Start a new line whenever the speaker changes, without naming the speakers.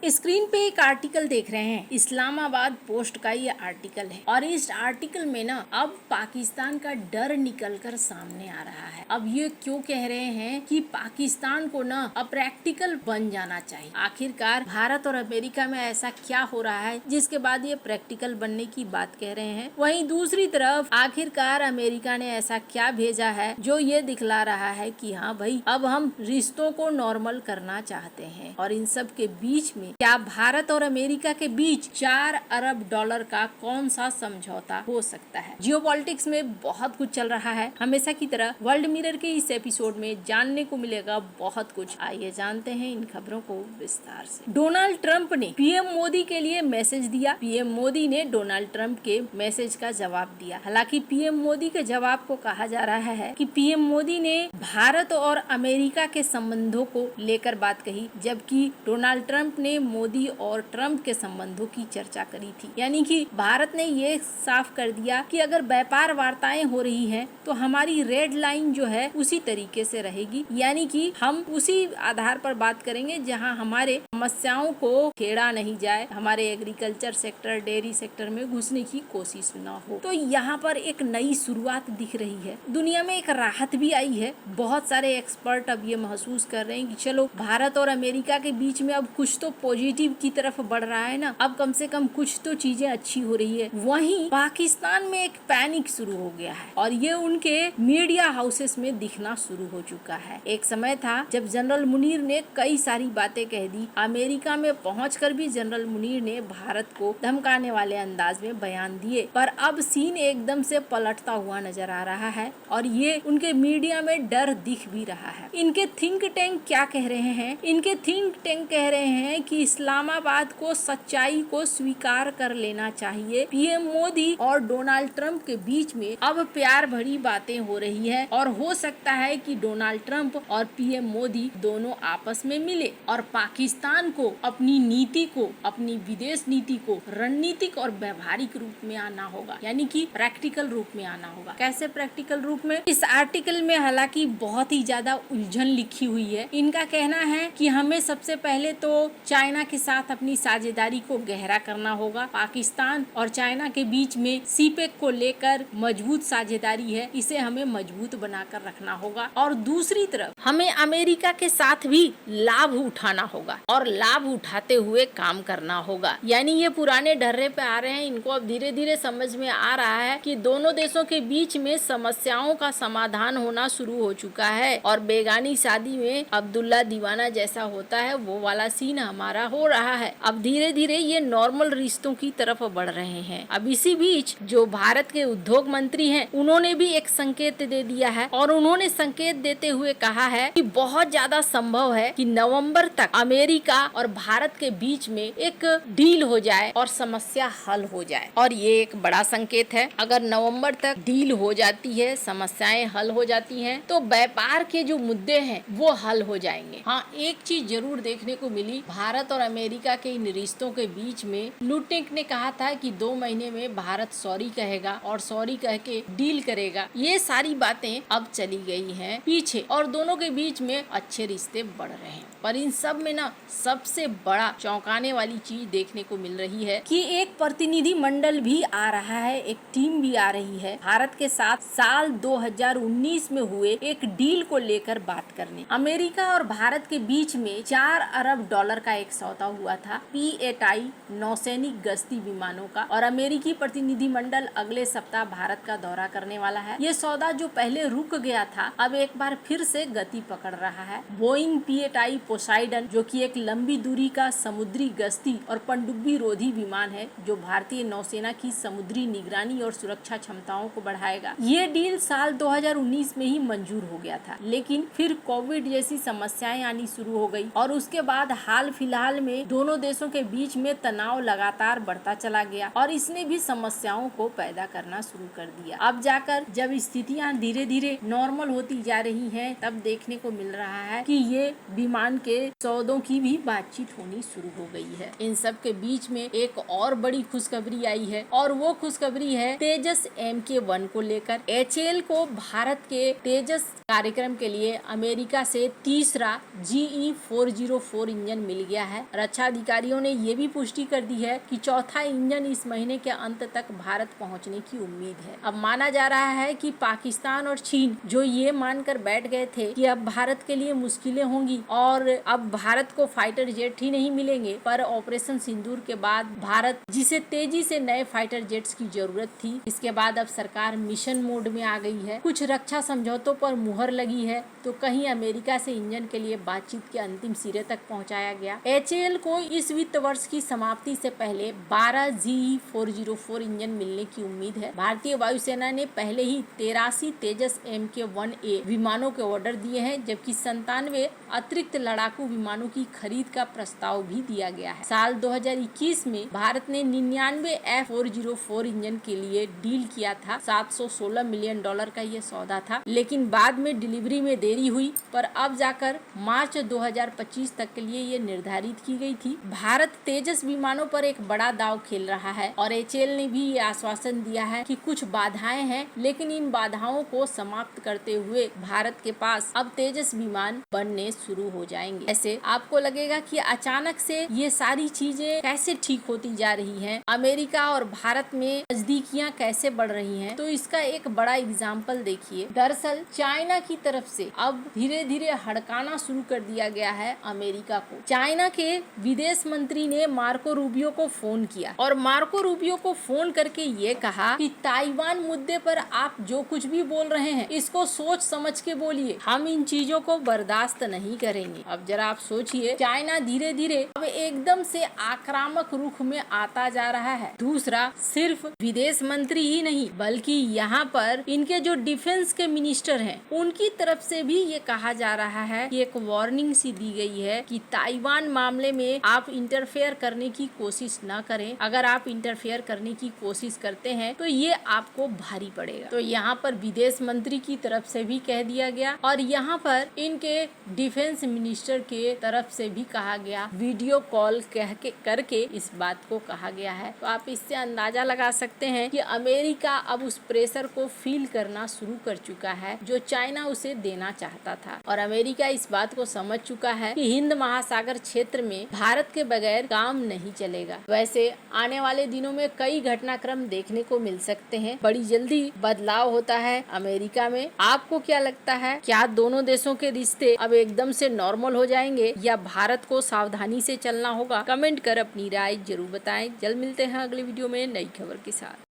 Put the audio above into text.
Screen पे एक article देख रहे हैं, इस्लामाबाद पोस्ट का ये आर्टिकल है और इस आर्टिकल में ना अब पाकिस्तान का डर निकलकर सामने आ रहा है। अब ये क्यों कह रहे हैं कि पाकिस्तान को ना अब प्रैक्टिकल बन जाना चाहिए। आखिरकार भारत और अमेरिका में ऐसा क्या हो रहा है जिसके बाद ये प्रैक्टिकल बनने की बात कह रहे हैं। वहीं दूसरी तरफ आखिरकार अमेरिका ने ऐसा क्या भेजा है जो ये दिखला रहा है कि हाँ भाई अब हम रिश्तों को नॉर्मल करना चाहते हैं। और इन सब के बीच में क्या भारत और अमेरिका के बीच 4 अरब डॉलर का कौन सा समझौता हो सकता है। जियोपॉलिटिक्स में बहुत कुछ चल रहा है। हमेशा की तरह वर्ल्ड मिरर के इस एपिसोड में जानने को मिलेगा बहुत कुछ। आइए जानते हैं इन खबरों को विस्तार से। डोनाल्ड ट्रंप ने पीएम मोदी के लिए मैसेज दिया। पीएम मोदी ने डोनाल्ड ट्रंप के मैसेज का जवाब दिया। हालांकि पीएम मोदी के जवाब को कहा जा रहा है कि पीएम मोदी ने भारत और अमेरिका के संबंधों को लेकर बात कही, जबकि डोनाल्ड ट्रंप ने मोदी और ट्रंप के संबंधों की चर्चा करी थी। यानी कि भारत ने ये साफ कर दिया कि अगर व्यापार वार्ताएं हो रही हैं तो हमारी रेड लाइन जो है उसी तरीके से रहेगी, यानी कि हम उसी आधार पर बात करेंगे जहां हमारे समस्याओं को खेड़ा नहीं जाए, हमारे एग्रीकल्चर सेक्टर, डेयरी सेक्टर में घुसने की कोशिश न हो। तो यहाँ पर एक नई शुरुआत दिख रही है। दुनिया में एक राहत भी आई है। बहुत सारे एक्सपर्ट अब ये महसूस कर रहे हैं कि चलो भारत और अमेरिका के बीच में अब कुछ तो पॉजिटिव की तरफ बढ़ रहा है ना, अब कम से कम कुछ तो चीजें अच्छी हो रही है। वहीं पाकिस्तान में एक पैनिक शुरू हो गया है और ये उनके मीडिया हाउसेस में दिखना शुरू हो चुका है। एक समय था जब जनरल मुनीर ने कई सारी बातें कह दी। अमेरिका में पहुंचकर भी जनरल मुनीर ने भारत को धमकाने वाले अंदाज में बयान दिए, पर अब सीन एकदम से पलटता हुआ नजर आ रहा है और ये उनके मीडिया में डर दिख भी रहा है। इनके थिंक टैंक क्या कह रहे हैं? इनके थिंक टैंक कह रहे हैं कि इस्लामाबाद को सच्चाई को स्वीकार कर लेना चाहिए। पीएम मोदी और डोनाल्ड ट्रंप के बीच में अब प्यार भरी बातें हो रही है और हो सकता है कि डोनाल्ड ट्रंप और पीएम मोदी दोनों आपस में मिले और पाकिस्तान को अपनी नीति को, अपनी विदेश नीति को रणनीतिक और व्यवहारिक रूप में आना होगा, यानी कि प्रैक्टिकल रूप में आना होगा। कैसे प्रैक्टिकल रूप में? इस आर्टिकल में हालांकि बहुत ही ज्यादा उलझन लिखी हुई है। इनका कहना है कि हमें सबसे पहले तो चाइना के साथ अपनी साझेदारी को गहरा करना होगा। पाकिस्तान और चाइना के बीच में सीपेक को लेकर मजबूत साझेदारी है, इसे हमें मजबूत बनाकर रखना होगा। और दूसरी तरफ हमें अमेरिका के साथ भी लाभ उठाना होगा और लाभ उठाते हुए काम करना होगा। यानी ये पुराने ढर्रे पे आ रहे हैं, इनको अब धीरे धीरे समझ में आ रहा है कि दोनों देशों के बीच में समस्याओं का समाधान होना शुरू हो चुका है और बेगानी शादी में अब्दुल्ला दीवाना जैसा होता है वो वाला सीन हमारा हो रहा है। अब धीरे धीरे ये नॉर्मल रिश्तों की तरफ बढ़ रहे हैं। अब इसी बीच जो भारत के उद्योग मंत्री हैं उन्होंने भी एक संकेत दे दिया है और उन्होंने संकेत देते हुए कहा है कि बहुत ज्यादा संभव है कि नवंबर तक अमेरिका और भारत के बीच में एक डील हो जाए और समस्या हल हो जाए। और ये एक बड़ा संकेत है। अगर नवंबर तक डील हो जाती है, समस्याएं हल हो जाती हैं, तो व्यापार के जो मुद्दे हैं वो हल हो जाएंगे। हाँ, एक चीज जरूर देखने को मिली, भारत और अमेरिका के इन रिश्तों के बीच में लुटेंक ने कहा था कि 2 महीने में भारत सॉरी कहेगा और सॉरी कह के डील करेगा। ये सारी बातें अब चली गई हैं पीछे और दोनों के बीच में अच्छे रिश्ते बढ़ रहे हैं। पर इन सब में ना सबसे बड़ा चौंकाने वाली चीज देखने को मिल रही है कि एक प्रतिनिधि मंडल भी आ रहा है, एक टीम भी आ रही है भारत के साथ साल 2019 में हुए एक डील को लेकर बात करने। अमेरिका और भारत के बीच में 4 अरब डॉलर का एक सौदा हुआ था P-8I नौसैनिक गश्ती विमानों का और अमेरिकी प्रतिनिधि मंडल अगले सप्ताह भारत का दौरा करने वाला है। ये सौदा जो पहले रुक गया था अब एक बार फिर से गति पकड़ रहा है। बोइंग P-8I पोसाइडन जो कि एक लंबी दूरी का समुद्री गश्ती और पनडुब्बी रोधी विमान है जो भारतीय नौसेना की समुद्री निगरानी और सुरक्षा क्षमताओं को बढ़ाएगा। ये डील साल 2019 में ही मंजूर हो गया था, लेकिन फिर कोविड जैसी समस्याएं आनी शुरू हो गई और उसके बाद हाल फिलहाल में दोनों देशों के बीच में तनाव लगातार बढ़ता चला गया और इसने भी समस्याओं को पैदा करना शुरू कर दिया। अब जाकर जब स्थितियां धीरे धीरे नॉर्मल होती जा रही हैं, तब देखने को मिल रहा है कि ये विमान के सौदों की भी बातचीत होनी शुरू हो गई है। इन सब के बीच में एक और बड़ी खुशखबरी आई है और वो खुशखबरी है तेजस MK1 को लेकर। HAL को भारत के तेजस कार्यक्रम के लिए अमेरिका से तीसरा GE404 इंजन मिल गया है। रक्षा अधिकारियों ने ये भी पुष्टि कर दी है कि चौथा इंजन इस महीने के अंत तक भारत पहुंचने की उम्मीद है। अब माना जा रहा है कि पाकिस्तान और चीन जो ये मानकर बैठ गए थे कि अब भारत के लिए मुश्किलें होंगी और अब भारत को फाइटर जेट ही नहीं मिलेंगे, पर ऑपरेशन सिंदूर के बाद भारत जिसे तेजी से नए फाइटर जेट्स की जरूरत थी, इसके बाद अब सरकार मिशन मोड में आ गई है। कुछ रक्षा समझौतों पर मुहर लगी है तो कहीं अमेरिका से इंजन के लिए बातचीत के अंतिम सिरे तक पहुंचाया गया। HAL को इस वित्त वर्ष की समाप्ति से पहले 12 GE404 इंजन मिलने की उम्मीद है। भारतीय वायुसेना ने पहले ही 83 तेजस MK-1A विमानों के ऑर्डर दिए हैं, जबकि 97 अतिरिक्त लड़ाकू विमानों की खरीद का प्रस्ताव भी दिया गया है। साल 2021 में भारत ने 99 F404 इंजन के लिए डील किया था। $716 मिलियन का यह सौदा था, लेकिन बाद में डिलीवरी में देरी हुई, पर अब जाकर मार्च 2025 तक के लिए ये निर्धारित की गई थी। भारत तेजस विमानों पर एक बड़ा दांव खेल रहा है और HAL ने भी ये आश्वासन दिया है कि कुछ बाधाएं हैं, लेकिन इन बाधाओं को समाप्त करते हुए भारत के पास अब तेजस विमान बनने शुरू हो जाएंगे। ऐसे आपको लगेगा कि अचानक से ये सारी चीजें कैसे ठीक होती जा रही हैं, अमेरिका और भारत में नजदीकियां कैसे बढ़ रही हैं, तो इसका एक बड़ा एग्जाम्पल देखिए। दरअसल चाइना की तरफ से अब धीरे धीरे हड़काना शुरू कर दिया गया है अमेरिका को। चाइना के विदेश मंत्री ने मार्को रूबियो को फोन किया और मार्को रूबियो को फोन करके ये कहा कि ताइवान मुद्दे पर आप जो कुछ भी बोल रहे हैं इसको सोच समझ के बोलिए, हम इन चीजों को बर्दाश्त नहीं करेंगे। अब जरा आप सोचिए, चाइना धीरे धीरे अब एकदम से आक्रामक रुख में आता जा रहा है। दूसरा, सिर्फ विदेश मंत्री ही नहीं बल्कि यहाँ पर इनके जो डिफेंस के मिनिस्टर हैं उनकी तरफ से भी ये कहा जा रहा है कि एक वार्निंग सी दी गई है कि ताइवान मामले में आप इंटरफेयर करने की कोशिश न करें। अगर आप इंटरफेयर करने की कोशिश करते हैं तो ये आपको भारी पड़ेगा। तो यहाँ पर विदेश मंत्री की तरफ से भी कह दिया गया और यहाँ पर इनके डिफेंस मिनिस्टर के तरफ से भी कहा गया, वीडियो कॉल करके इस बात को कहा गया है। तो आप इससे अंदाजा लगा सकते हैं कि अमेरिका अब उस प्रेशर को फील करना शुरू कर चुका है जो चाइना उसे देना चाहता था, और अमेरिका इस बात को समझ चुका है कि हिंद महासागर क्षेत्र में भारत के बगैर काम नहीं चलेगा। वैसे आने वाले दिनों में कई घटनाक्रम देखने को मिल सकते हैं। बड़ी जल्दी बदलाव होता है अमेरिका में। आपको क्या लगता है, क्या दोनों देशों के रिश्ते अब एकदम से नॉर्मल हो जाएंगे या भारत को सावधानी से चलना होगा? कमेंट कर अपनी राय जरूर बताएं। जल्द मिलते हैं अगले वीडियो में नई खबर के साथ।